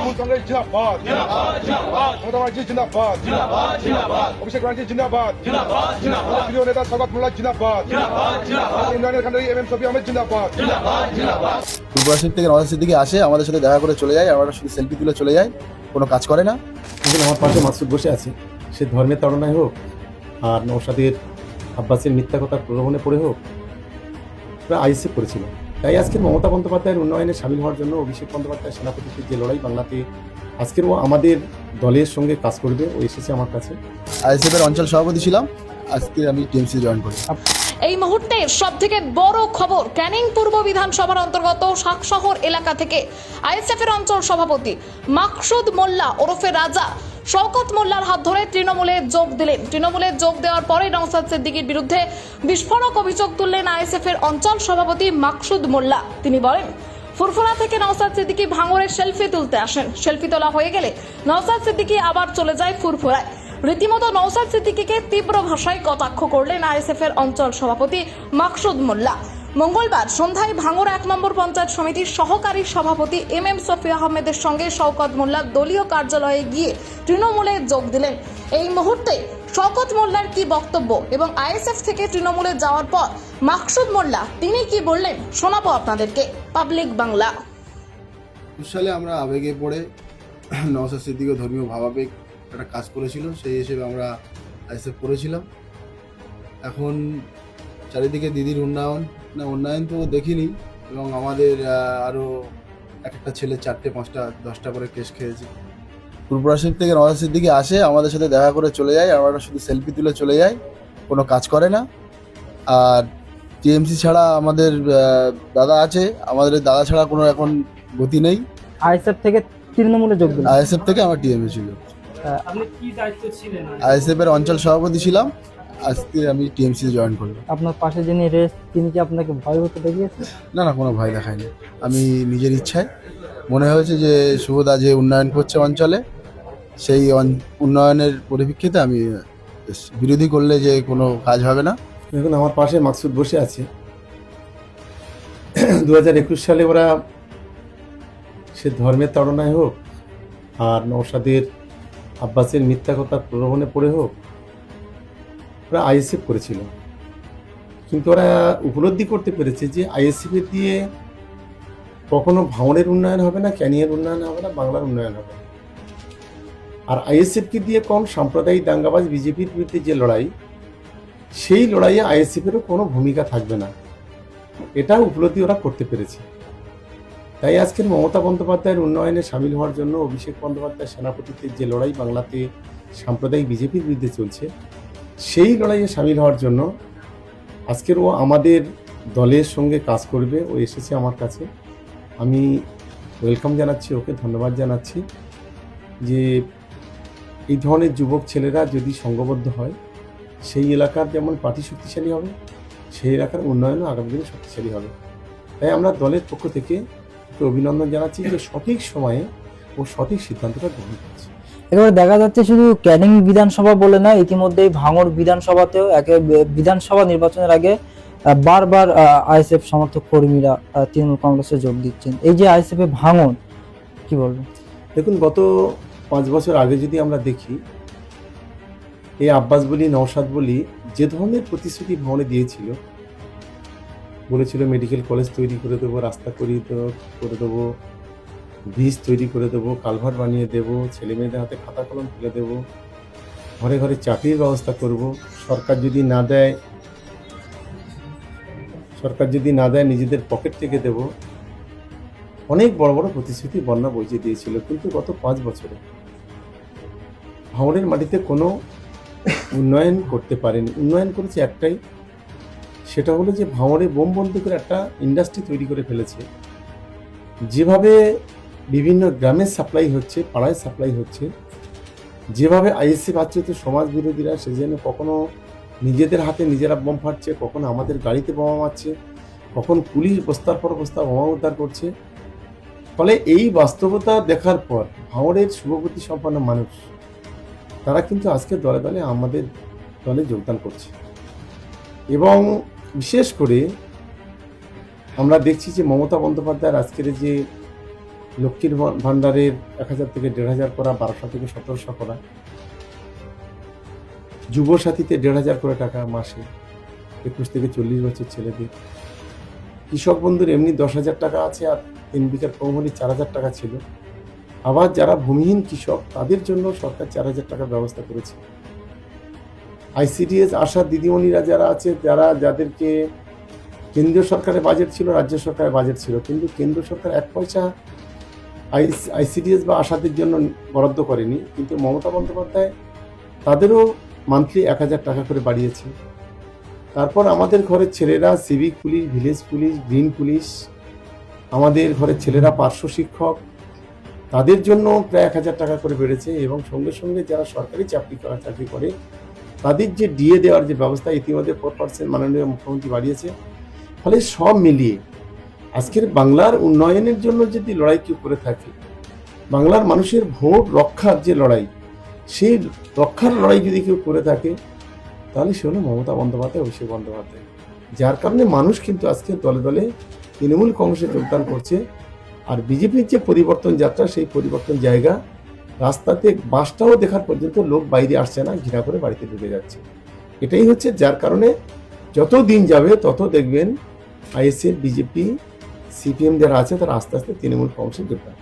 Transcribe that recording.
তৃণমূল কংগ্রেস জিন্দাবাদ, মমতা ব্যানার্জি জিন্দাবাদ, অভিষেক ব্যানার্জি জিন্দাবাদ, প্রিয় নেতা শওকত মোল্লা জিন্দাবাদ, ইমরানের খান এম শফি আহমেদ জিন্দাবাদ। পূর্বাসীর থেকে নওশাদের দিকে আসে, আমাদের সাথে দেখা করে চলে যায়, আমরা শুধু সেলফি তুলে চলে যাই, কোনো কাজ করে না। এখন আমার পাশে মাসুদ বসে আছে, সে ধর্মের তাড়নায় হোক আর নওশাদের আব্বাসের মিথ্যা কথা প্রলোভনে পড়ে হোক, আইএসএফ করেছিল। তাই আজকের মমতা বন্দ্যোপাধ্যায়ের উন্নয়নে সামিল হওয়ার জন্য অভিষেক বন্দ্যোপাধ্যায় সেনাপতির যে লড়াই বাংলাতে, আজকের ও আমাদের দলের সঙ্গে কাজ করবে, ও এসেছে আমার কাছে। আইএসএফ এর অঞ্চল সভাপতি ছিলাম, আজকে আমি টিএমসি জয়েন করি। এই মুহূর্তে সবথেকে বড় খবর, ক্যানিং পূর্ব বিধানসভার অন্তর্গত শাকশহর এলাকা থেকে আইএসএফ এর অঞ্চল সভাপতি মাকসুদ মোল্লা ওরফে রাজা শওকত মোল্লার হাত ধরে তৃণমূলে যোগ দিলেন। তৃণমূলে যোগ দেওয়ার পরে নওশাদ সিদ্দিকীর বিরুদ্ধে বিস্ফোরক অভিযোগ তুললেন আইএসএফ এর অঞ্চল সভাপতি মাকসুদ মোল্লা। তিনি বলেন, ফুরফুরা থেকে নওশাদ সিদ্দিকী ভাঙড়ে সেলফি তুলতে আসেন, সেলফি তোলা হয়ে গেলে নওশাদ সিদ্দিকী আবার চলে যায় ফুরফুরায়। রীতিমতো নওশাদ সিদ্দিকীকে তীব্র ভাষায় কটাক্ষ করলেন আইএসএফ এর অঞ্চল সভাপতি মাকসুদ মোল্লা। মঙ্গলবার সন্ধ্যায় ভাঙড় 1 নম্বর পঞ্চায়েত সমিতির সহকারী সভাপতি এম শফি আহমেদের সঙ্গে শওকত মোল্লা দলীয় কার্যালয়ে গিয়ে তৃণমূলে যোগ দিলেন। এই মুহূর্তে শওকত মোল্লার কি বক্তব্য এবং আইএসএফ থেকে তৃণমূলে যাওয়ার পর মাকসুদ মোল্লা তিনি কি বললেন শোনাবো আপনাদেরকে। পাবলিক বাংলা। সালে আমরা আবেগে পড়ে নওশাদ সিদ্দিকী ধর্মীয় ভাবাবেগ একটা কাজ করেছিল, সেই হিসেবে আমরা আইএসএফ করেছিলাম। এখন চারিদিকে দিদির উন্নয়ন তো দেখিনি, এবং আমাদের আরও একটা ছেলে 4টে 5টা 10টা করে কেস খেয়েছে। পূর্বাসীর থেকে নওশাদ সিদ্দিকী আসে, আমাদের সাথে দেখা করে চলে যায়, আমরা শুধু সেলফি তুলে চলে যাই, কোনো কাজ করে না। আর টিএমসি ছাড়া আমাদের দাদা আছে, আমাদের দাদা ছাড়া কোনো এখন গতি নেই। আইএসএফ থেকে তৃণমূলে যোগ দিলেন। আইএসএফ থেকে আমার টিএমএ ছিল, আপনি কি দায়িত্ব ছিলেন? আইএসএফ এর অঞ্চল সভাপতি ছিলাম, আজকে আমি টিএমসি জয়েন করলাম। আপনার পাশে যিনি রেস, তিনি কি আপনাকে ভয় হতে দেখিয়েছেন? না, কোনো ভয় দেখায়নি। আমি নিজের ইচ্ছায় মনে হয়েছে যে শুভদা যে উন্নয়ন করছে অঞ্চলে, সেই উন্নয়নের পরিপ্রেক্ষিতে আমি এসেছি। বিরোধী করলে যে কোনো কাজ হবে না। দেখুন, আমার পাশে মাকসুদ বসে আছে। 2021 সালে ওরা, সে ধর্মের তাড়নায় হোক আর নওশাদের আব্বাসের মিথ্যা কথা প্রলোভনে পড়ে হোক, ওরা আইএসএফ করেছিল। কিন্তু ওরা উপলব্ধি করতে পেরেছে যে আইএসএফ এর দিয়ে কখনো ভাঙড়ের উন্নয়ন হবে না, ক্যানিংয়ের উন্নয়ন হবে না, বাংলার উন্নয়ন হবে না। আর আইএসএফকে দিয়ে কোন সাম্প্রদায়িক দাঙ্গাবাজ বিজেপির বিরুদ্ধে যে লড়াই, সেই লড়াইয়ে আইএসএফেরও কোনো ভূমিকা থাকবে না, এটা উপলব্ধি ওরা করতে পেরেছে। তাই আজকের মমতা বন্দ্যোপাধ্যায়ের উন্নয়নে সামিল হওয়ার জন্য অভিষেক বন্দ্যোপাধ্যায় সেনাপতিত্বের যে লড়াই বাংলাতে সাম্প্রদায়িক বিজেপির বিরুদ্ধে চলছে, সেই লড়াইয়ে সামিল হওয়ার জন্য আজকের ও আমাদের দলের সঙ্গে কাজ করবে, ও এসেছে আমার কাছে। আমি ওয়েলকাম জানাচ্ছি, ওকে ধন্যবাদ জানাচ্ছি যে এই ধরনের যুবক ছেলেরা যদি সংঘবদ্ধ হয়, সেই এলাকার যেমন পার্টি শক্তিশালী হবে, সেই এলাকার উন্নয়নও আগামী দিনে শক্তিশালী হবে। তাই আমরা দলের পক্ষ থেকে অভিনন্দন জানাচ্ছি যে সঠিক সময়ে ও সঠিক সিদ্ধান্তটা গ্রহণ করছে। এবারে দেখা যাচ্ছে শুধু ক্যানিং বিধানসভা বলে না, ইতিমধ্যেই ভাঙড় বিধানসভাতেও বিধানসভা নির্বাচনের আগে বারবার আইএসএফ সমর্থক কর্মীরা তৃণমূল কংগ্রেসে যোগ দিচ্ছেন। এই যে আইএসএফ এ ভাঙন, কি বলবেন? দেখুন, গত 5 বছর আগে যদি আমরা দেখি, এই আব্বাস বলি, নওশাদ বলি, যে ধরনের প্রতিশ্রুতি ভাঙড়ে দিয়েছিল, বলেছিল মেডিকেল কলেজ তৈরি করে দেবো, রাস্তা করে দেবো, ব্রিজ তৈরি করে দেবো, কালভার্ট বানিয়ে দেবো, ছেলে মেয়েদের হাতে খাতা কলম তুলে দেবো, ঘরে ঘরে চাকরির ব্যবস্থা করব, সরকার যদি না দেয় নিজেদের পকেট থেকে দেব, অনেক বড় বড় প্রতিশ্রুতি বন্যা বইয়ে দিয়েছিল। কিন্তু গত 5 বছরে ভাঙড়ের মাটিতে কোনো উন্নয়ন করতে পারেনি। উন্নয়ন করেছে একটাই, সেটা হলো যে ভাঙড়ে বোম বন্দুকের একটা ইন্ডাস্ট্রি তৈরি করে ফেলেছে। যেভাবে বিভিন্ন গ্রামে সাপ্লাই হচ্ছে, পাড়ায় সাপ্লাই হচ্ছে, যেভাবে আইএসএফ আশ্রিত সমাজ বিরোধীরা সেজন্য কখনো নিজেদের হাতে নিজেরা বোম ফাটছে, কখনো আমাদের গাড়িতে বোমা মারছে, কখন পুলিশ বস্তার পর বস্তা বোমা উদ্ধার করছে। ফলে এই বাস্তবতা দেখার পর ভাঙড়ের শুভবুদ্ধি সম্পন্ন মানুষ তারা কিন্তু আজকে দলে দলে আমাদের দলে যোগদান করছে। এবং বিশেষ করে আমরা দেখছি যে মমতা বন্দ্যোপাধ্যায়ের আজকের যে লক্ষ্মীর ভান্ডারের 1000 থেকে 1500 করা, 1200 থেকে 1700 করা, যুব সাথীতে 1500 করে টাকা মাসে 21 থেকে 40 বছর ছেলেদের। কৃষক বন্ধুর এমনি 10,000 টাকা আছে, আর 3 বিঘার কম হলে 4,000 টাকা ছিল। আবার যারা ভূমিহীন কৃষক তাদের জন্য সরকার 4,000 টাকার ব্যবস্থা করেছে। আইসিডিএস আশা দিদিমণিরা যারা আছে, যাদেরকে কেন্দ্রীয় সরকারের বাজেট ছিল, রাজ্য সরকারের বাজেট ছিল, কিন্তু কেন্দ্র সরকার 1 পয়সা আইসিডিএস বা আশাদের জন্য বরাদ্দ করেনি, কিন্তু মমতা বন্দ্যোপাধ্যায় তাদেরও মান্থলি 1,000 টাকা করে বাড়িয়েছে। তারপর আমাদের ঘরের ছেলেরা civic police, village police, green police, আমাদের ঘরের ছেলেরা পার্শ্ব শিক্ষক, তাদের জন্য প্রায় 1,000 টাকা করে বেড়েছে। এবং সঙ্গে সঙ্গে যারা সরকারি চাকরি করে তাদের যে ডিএ দেওয়ার যে ব্যবস্থা ইতিমধ্যে 4% মাননীয় মুখ্যমন্ত্রী বাড়িয়েছে। ফলে সব মিলিয়ে আজকের বাংলার উন্নয়নের জন্য যদি লড়াই কেউ করে থাকে, বাংলার মানুষের ভোট রক্ষার যে লড়াই, সেই রক্ষার লড়াই যদি কেউ করে থাকে, তাহলে সে হলো মমতা বন্দ্যোপাধ্যায়, অভিষেক বন্দ্যোপাধ্যায়। যার কারণে মানুষ কিন্তু আজকে দলে দলে তৃণমূল কংগ্রেসে যোগদান করছে। আর বিজেপির যে পরিবর্তন যাত্রা, সেই পরিবর্তন জায়গা রাস্তাতে বাসটাও দেখার পর্যন্ত লোক বাইরে আসছে না, ঘৃণা করে বাড়িতে ঢুকে যাচ্ছে। এটাই হচ্ছে যার কারণে যত দিন যাবে তত দেখবেন আইএসএফ, বিজেপি, সিপিএম যারা আছে তারা আস্তে আস্তে তৃণমূল কংগ্রেসে যোগদান।